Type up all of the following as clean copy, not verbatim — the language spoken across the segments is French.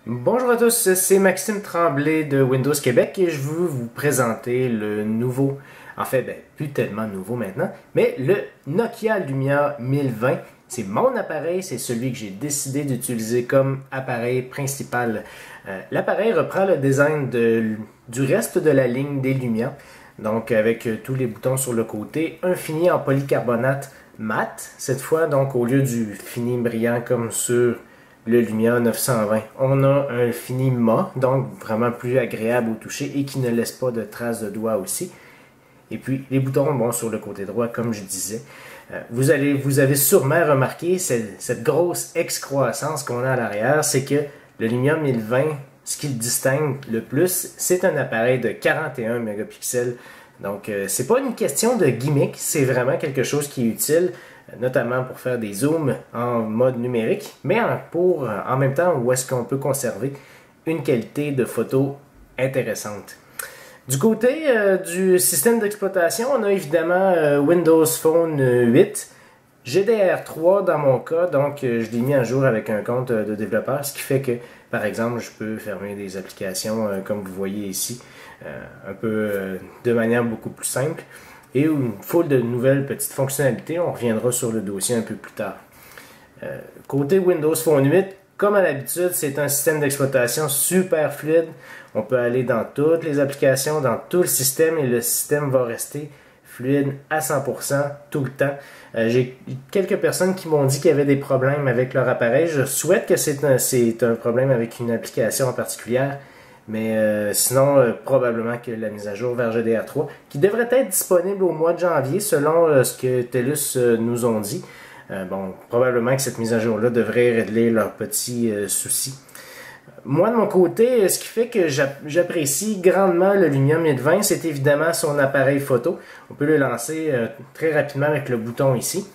Bonjour à tous, c'est Maxime Tremblay de Windows Québec et je veux vous présenter le nouveau, plus tellement nouveau maintenant, mais le Nokia Lumia 1020. C'est mon appareil, c'est celui que j'ai décidé d'utiliser comme appareil principal. L'appareil reprend le design du reste de la ligne des Lumia, donc avec tous les boutons sur le côté, un fini en polycarbonate mat, cette fois donc au lieu du fini brillant comme sur le Lumia 920. On a un fini mat, donc vraiment plus agréable au toucher et qui ne laisse pas de traces de doigts aussi. Et puis les boutons, bon, sur le côté droit, comme je disais. Vous avez sûrement remarqué cette grosse excroissance qu'on a à l'arrière, c'est que le Lumia 1020, ce qui le distingue le plus, c'est un appareil de 41 mégapixels. Donc, c'est pas une question de gimmick, c'est vraiment quelque chose qui est utile, notamment pour faire des zooms en mode numérique, mais en même temps où est-ce qu'on peut conserver une qualité de photo intéressante. Du côté du système d'exploitation, on a évidemment Windows Phone 8, GDR3 dans mon cas, donc je l'ai mis à jour avec un compte de développeur, ce qui fait que, par exemple, je peux fermer des applications comme vous voyez ici, de manière beaucoup plus simple, et une foule de nouvelles petites fonctionnalités. On reviendra sur le dossier un peu plus tard. Côté Windows Phone 8, comme à l'habitude, c'est un système d'exploitation super fluide. On peut aller dans toutes les applications, dans tout le système, et le système va rester fluide à 100% tout le temps. J'ai quelques personnes qui m'ont dit qu'il y avait des problèmes avec leur appareil. Je souhaite que c'est un problème avec une application en particulier, mais sinon, probablement que la mise à jour vers GDR3, qui devrait être disponible au mois de janvier, selon ce que TELUS nous ont dit. Bon, probablement que cette mise à jour-là devrait régler leurs petits soucis. Moi, de mon côté, ce qui fait que j'apprécie grandement le Lumia 1020, c'est évidemment son appareil photo. On peut le lancer très rapidement avec le bouton ici.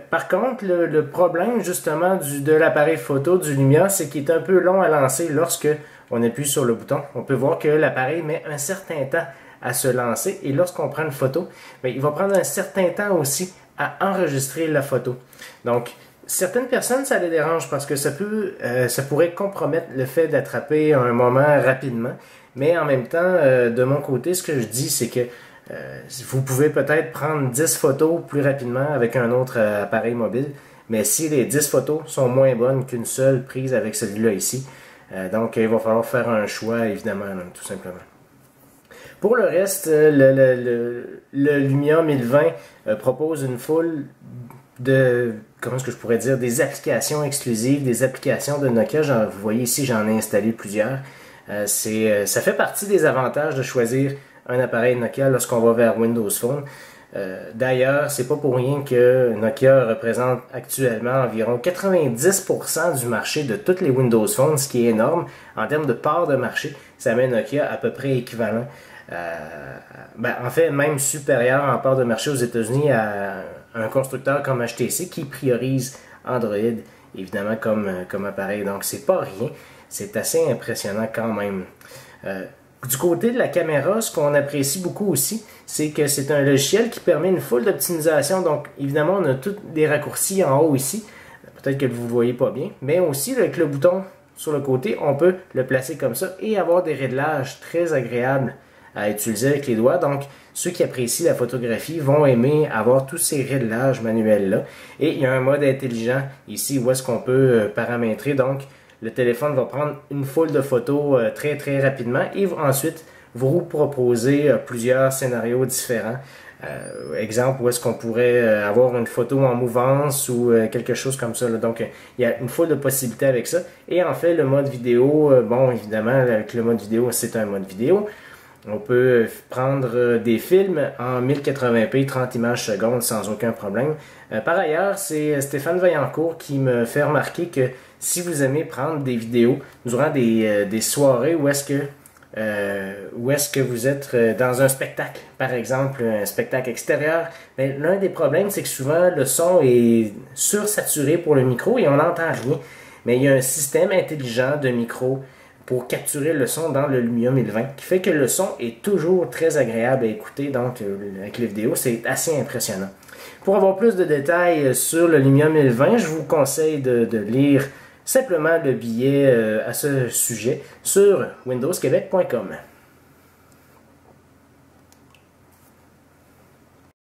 Par contre, le problème justement de l'appareil photo du Lumia, c'est qu'il est un peu long à lancer lorsque on appuie sur le bouton. On peut voir que l'appareil met un certain temps à se lancer et lorsqu'on prend une photo, il va prendre un certain temps aussi à enregistrer la photo. Donc, certaines personnes, ça les dérange parce que ça pourrait compromettre le fait d'attraper un moment rapidement. Mais en même temps, de mon côté, ce que je dis, c'est que vous pouvez peut-être prendre 10 photos plus rapidement avec un autre appareil mobile. Mais si les 10 photos sont moins bonnes qu'une seule prise avec celui-là ici, donc il va falloir faire un choix, évidemment, tout simplement. Pour le reste, le Lumia 1020 propose une foule de, comment est-ce que je pourrais dire, des applications exclusives, des applications de Nokia. Vous voyez ici, j'en ai installé plusieurs. Ça fait partie des avantages de choisir un appareil Nokia lorsqu'on va vers Windows Phone. D'ailleurs, c'est pas pour rien que Nokia représente actuellement environ 90% du marché de toutes les Windows Phone, ce qui est énorme. En termes de part de marché, ça met Nokia à peu près équivalent. En fait, même supérieur en part de marché aux États-Unis à un constructeur comme HTC qui priorise Android, évidemment, comme appareil. Donc, c'est pas rien. C'est assez impressionnant quand même. Du côté de la caméra, ce qu'on apprécie beaucoup aussi, c'est que c'est un logiciel qui permet une foule d'optimisation. Donc, évidemment, on a tous des raccourcis en haut ici. Peut-être que vous ne voyez pas bien. Mais aussi, avec le bouton sur le côté, on peut le placer comme ça et avoir des réglages très agréables à utiliser avec les doigts. Donc, ceux qui apprécient la photographie vont aimer avoir tous ces réglages manuels-là. Et il y a un mode intelligent ici où est-ce qu'on peut paramétrer. Donc, le téléphone va prendre une foule de photos très très rapidement et ensuite vous proposer plusieurs scénarios différents. Exemple, où est-ce qu'on pourrait avoir une photo en mouvance ou quelque chose comme ça. Donc, il y a une foule de possibilités avec ça. Et en fait, le mode vidéo, bon, évidemment, avec le mode vidéo, c'est un mode vidéo. On peut prendre des films en 1080p, 30 images secondes sans aucun problème. Par ailleurs, c'est Stéphane Vaillancourt qui me fait remarquer que si vous aimez prendre des vidéos durant des soirées où est-ce que vous êtes dans un spectacle, par exemple un spectacle extérieur, l'un des problèmes, c'est que souvent le son est sursaturé pour le micro et on n'entend rien. Mais il y a un système intelligent de micro pour capturer le son dans le Lumia 1020, qui fait que le son est toujours très agréable à écouter, donc avec les vidéos, c'est assez impressionnant. Pour avoir plus de détails sur le Lumia 1020, je vous conseille de lire simplement le billet à ce sujet sur windowsquebec.com.